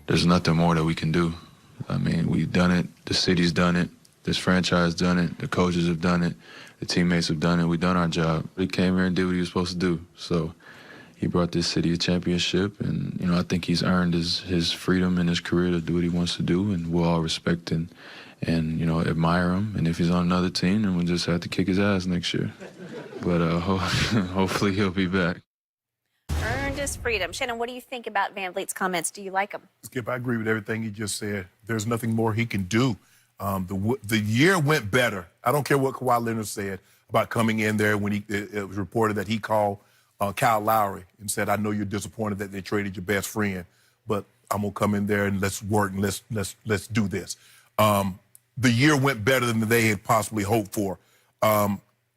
there's nothing more that we can do. I mean, we've done it. The city's done it. This franchise done it. The coaches have done it. The teammates have done it. We've done our job. He came here and did what he was supposed to do. So he brought this city a championship, and, you know, I think he's earned his freedom in his career to do what he wants to do, and we'll all respect and you know, admire him. And if he's on another team, then we'll just have to kick his ass next year. But hopefully he'll be back. Earned his freedom. Shannon, what do you think about VanVleet's comments? Do you like them? Skip, I agree with everything he just said. There's nothing more he can do. The year went better. I don't care what Kawhi Leonard said about coming in there when it was reported that he called Kyle Lowry and said, "I know you're disappointed that they traded your best friend, but I'm gonna come in there and let's work and let's do this." The year went better than they had possibly hoped for.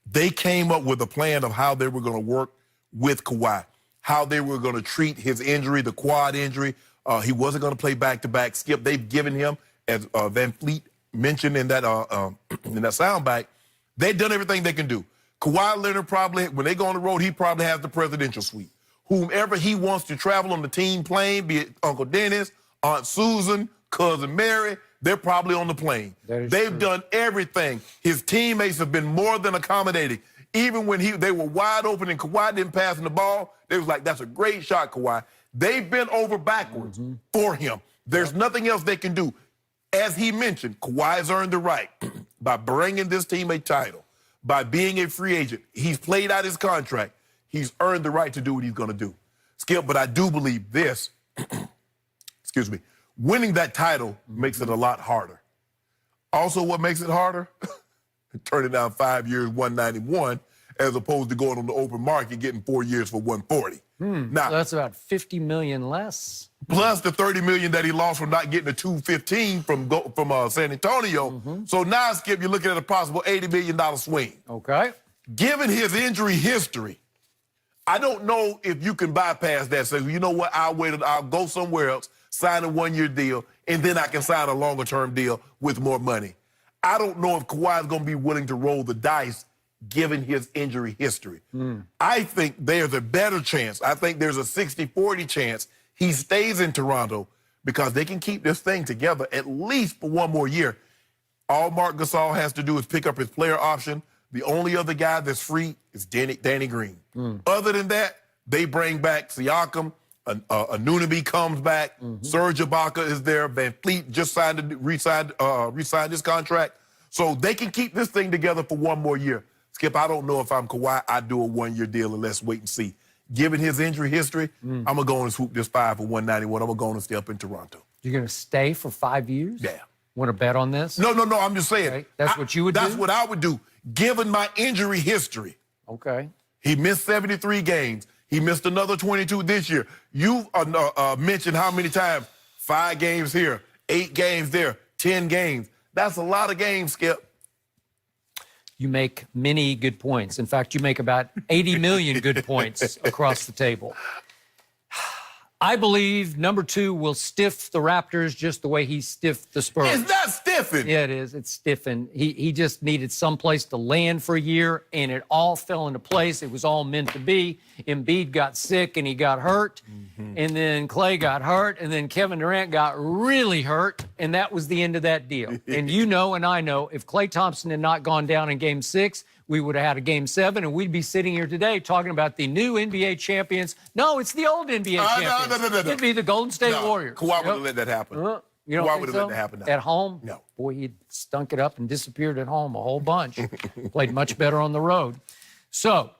They came up with a plan of how they were going to work with Kawhi, how they were going to treat his injury, the quad injury. He wasn't going to play back-to-back. Skip, they've given him, as VanVleet mentioned in that soundbite, they've done everything they can do. Kawhi Leonard probably, when they go on the road, he probably has the presidential suite. Whomever he wants to travel on the team plane, be it Uncle Dennis, Aunt Susan, Cousin Mary, they're probably on the plane. They've done everything. His teammates have been more than accommodating. Even when they were wide open and Kawhi didn't pass him the ball, they was like, "That's a great shot, Kawhi." They've been over backwards for him. There's nothing else they can do. As he mentioned, Kawhi's earned the right by bringing this team a title, by being a free agent. He's played out his contract. He's earned the right to do what he's going to do. Skip, but I do believe this, excuse me, winning that title makes it a lot harder. Also, what makes it harder? Turning down 5 years, 191, as opposed to going on the open market, getting 4 years for 140. Now, so that's about $50 million less. Plus the $30 million that he lost from not getting the 215 from San Antonio. So now, Skip, you're looking at a possible $80 million swing. Okay. Given his injury history, I don't know if you can bypass that. Say, you know what, I'll wait, I'll go somewhere else, sign a one-year deal, and then I can sign a longer-term deal with more money. I don't know if Kawhi is going to be willing to roll the dice given his injury history. I think there's a better chance. I think there's a 60-40 chance he stays in Toronto because they can keep this thing together at least for one more year. All Marc Gasol has to do is pick up his player option. The only other guy that's free is Danny Green. Other than that, they bring back Siakam. Anunoby comes back. Serge Ibaka is there. VanVleet just re-signed his contract. So they can keep this thing together for one more year. Skip, I don't know if I'm Kawhi. I'd do a one-year deal and let's wait and see. Given his injury history, I'm going to go and swoop this 5 for 191. I'm going to go and stay up in Toronto. You're going to stay for 5 years? Yeah. Want to bet on this? No. I'm just saying. Okay. That's what you would do? That's what I would do, given my injury history. Okay. He missed 73 games. He missed another 22 this year. You mentioned how many times? 5 games here, 8 games there, 10 games. That's a lot of games, Skip. You make many good points. In fact, you make about 80 million good points across the table. I believe number 2 will stiff the Raptors just the way he stiffed the Spurs. It's not stiffing. Yeah, it is. It's stiffing. He just needed some place to land for a year, and it all fell into place. It was all meant to be. Embiid got sick, and he got hurt. And then Clay got hurt, and then Kevin Durant got really hurt, and that was the end of that deal. And you know and I know, if Klay Thompson had not gone down in Game 6, we would have had a Game 7, and we'd be sitting here today talking about the new NBA champions. No, it's the old NBA champions. No. It'd be the Golden State Warriors. Kawhi wouldn't let that happen. You Kawhi would have let that happen now. At home? No. Boy, he stunk it up and disappeared at home a whole bunch. Played much better on the road. So,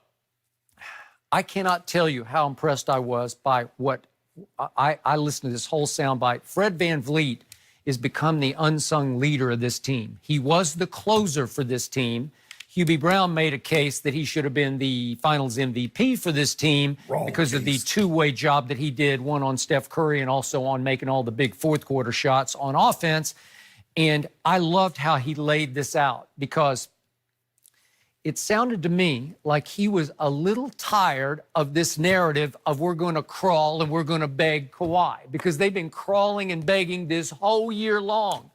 I cannot tell you how impressed I was by what I listened to this whole soundbite. Fred VanVleet has become the unsung leader of this team. He was the closer for this team. Hubie Brown made a case that he should have been the finals MVP for this team because of the two-way job that he did, one on Steph Curry and also on making all the big fourth-quarter shots on offense. And I loved how he laid this out because it sounded to me like he was a little tired of this narrative of we're going to crawl and we're going to beg Kawhi because they've been crawling and begging this whole year long.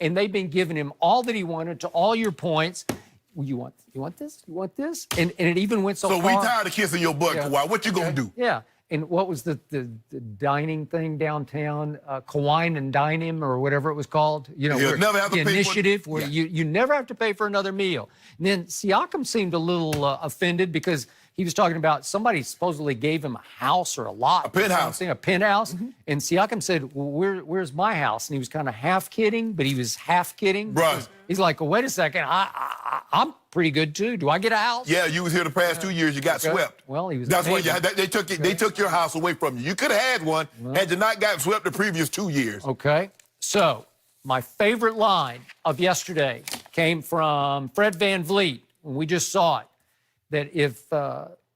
And they've been giving him all that he wanted to all your points. You want this? You want this? And it even went so far. So we tired of kissing your butt, Kawhi. What you gonna do? Yeah. And what was the dining thing downtown? Kawhi and Dine Him or whatever it was called. You know, You'll never have to the pay for- initiative where Yeah. you never have to pay for another meal. And then Siakam seemed a little offended because he was talking about somebody supposedly gave him a house or a lot. A penthouse. A penthouse. And Siakam said, well, where's my house? And he was kind of half kidding, but he was half kidding. Bruh. He's like, well, wait a second. I'm pretty good too. Do I get a house? Yeah, you was here the past 2 years. You got Okay. swept. Well, he was That's why amazing. they took your house away from you. You could have had one had you not got swept the previous 2 years. Okay. So my favorite line of yesterday came from Fred VanVleet when we just saw it. That if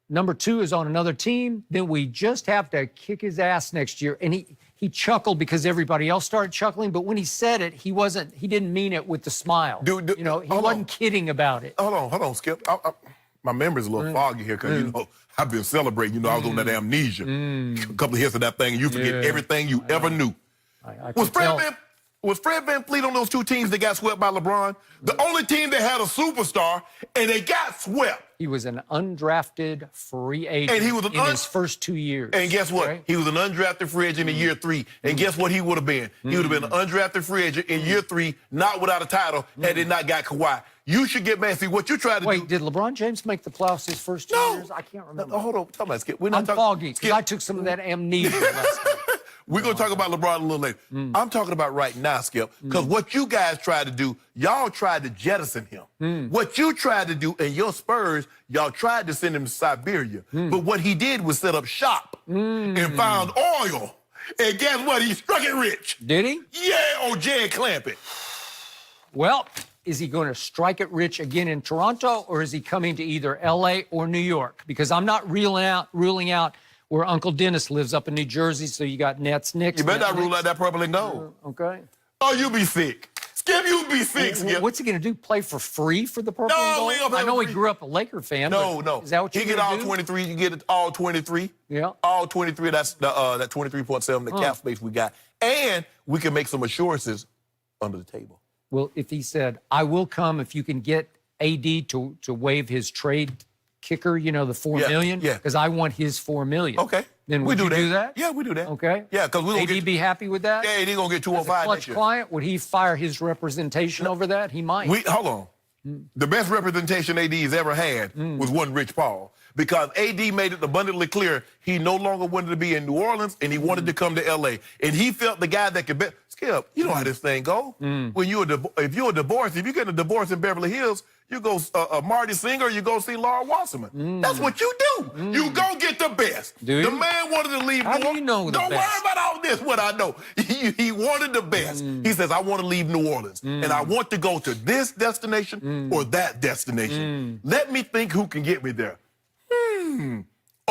number 2 is on another team, then we just have to kick his ass next year. And he chuckled because everybody else started chuckling. But when he said it, he didn't mean it with the smile. Dude, you know, he hold wasn't on. kidding about it. Hold on, Skip. My memory's a little foggy here because, you know, I've been celebrating. You know, I was on that amnesia. A couple of hits of that thing, and you forget everything you ever knew. I Was could tell. Fred VanVleet on those 2 teams that got swept by LeBron? The only team that had a superstar, and they got swept. He was an undrafted free agent And he was in his first 2 years. And guess what? Okay? He was an undrafted free agent in year 3. And guess what he would have been? He would have been an undrafted free agent in year 3, not without a title, and did not got Kawhi. You should get mad. See, what you try to Wait, do. did LeBron James make the playoffs his first 2 No. years? I can't remember. No, hold on. Talk about Skip. We're I'm talking- foggy because Skip, I took some of that amnesia last night. we're going to talk about LeBron a little later. I'm talking about right now, Skip, because what you guys tried to do, y'all tried to jettison him. What you tried to do in your Spurs, y'all tried to send him to Siberia. But what he did was set up shop and found oil. And guess what? He struck it rich. Did he? Yeah, on Jay Clampett. Well, is he going to strike it rich again in Toronto, or is he coming to either L.A. or New York? Because I'm not ruling out where Uncle Dennis lives up in New Jersey, so you got Nets, Knicks. You better Nets, not rule Knicks. out that purple and gold. Okay. Oh, you be sick. Skip, you be sick, Skip. What's he going to do? Play for free for the purple No, and gold? we ain't gonna play I know for he free. grew up a Laker fan. No, but no. Is that what you you're get gonna all do? 23? You get it all 23? Yeah. All 23. That's the that 23.7, the cap space we got. And we can make some assurances under the table. Well, if he said, I will come if you can get AD to waive his trade kicker, you know, the $4 million, yeah. because I want his $4 million. Okay. Then we would you do that? Yeah, we do that. Okay. Yeah, because we're going AD to get. be happy with that? Yeah, he's going to get As a 205 clutch next year. client, would he fire his representation over that? He might. Hold on. The best representation AD's ever had was one Rich Paul. Because AD made it abundantly clear he no longer wanted to be in New Orleans and he wanted to come to LA. And he felt the guy that could bet. Skip, you know how this thing go. When if you get a divorce in Beverly Hills, you go Marty Singer, you go see Laura Wasserman. That's what you do. You go get the best. Do the you? man wanted to leave How New do you know the Don't best? worry about all this, what I know. He wanted the best. He says, I want to leave New Orleans. And I want to go to this destination or that destination. Let me think who can get me there.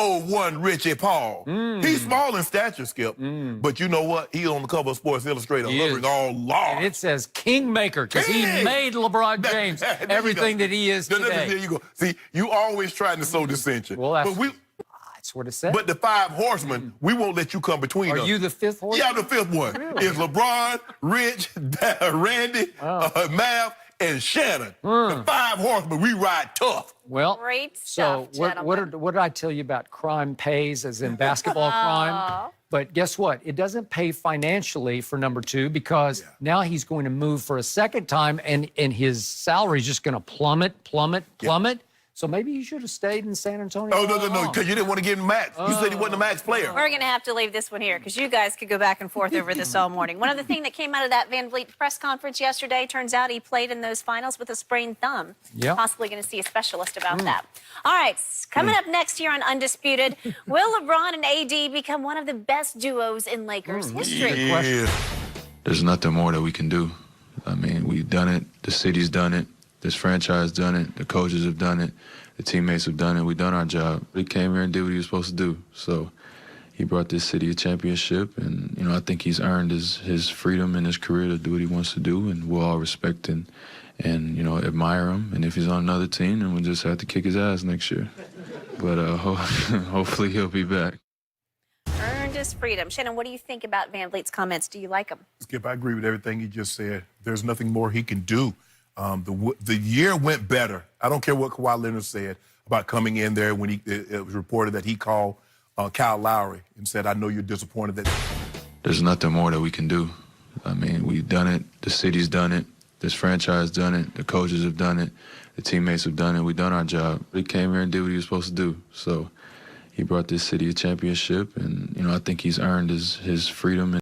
Oh, one Richie Paul. He's small in stature, Skip. But you know what? He's on the cover of Sports Illustrated, He hovering is. all large. And it says Kingmaker because he King! made LeBron James There you everything go. that he is There today. you go. See, you always trying to sow dissension. Well, that's- but That's what it said. the 5 horsemen, we won't let you come between Are us. you the fifth horse? Yeah, the 5th one. It's LeBron, Rich, Randy, Mav, and Shannon. The 5 horsemen, we ride tough. Well, Great so stuff, what did I tell you about crime pays, as in basketball crime? But guess what? It doesn't pay financially for number 2 because now he's going to move for a second time and his salary is just going to plummet. So maybe he should have stayed in San Antonio. Oh, all no, along. because you didn't want to give him max. You said he wasn't a max player. We're going to have to leave this one here because you guys could go back and forth over this all morning. One other thing that came out of that VanVleet press conference yesterday, turns out he played in those finals with a sprained thumb. Yeah. Possibly going to see a specialist about that. All right, coming up next year on Undisputed, will LeBron and AD become one of the best duos in Lakers history? Yeah. There's nothing more that we can do. I mean, we've done it. The city's done it. This franchise done it. The coaches have done it. The teammates have done it. We've done our job. He came here and did what he was supposed to do. So he brought this city a championship, and you know I think he's earned his freedom in his career to do what he wants to do, and we'll all respect and you know admire him. And if he's on another team, then we'll just have to kick his ass next year. But hopefully he'll be back. Earned his freedom. Shannon, what do you think about VanVleet's comments? Do you like them? Skip, I agree with everything he just said. There's nothing more he can do. The year went better. I don't care what Kawhi Leonard said about coming in there when it was reported that he called Kyle Lowry and said, I know you're disappointed that. There's nothing more that we can do. I mean, we've done it. The city's done it. This franchise done it. The coaches have done it. The teammates have done it. We've done our job. He came here and did what he was supposed to do. So he brought this city a championship, and, I think he's earned his freedom.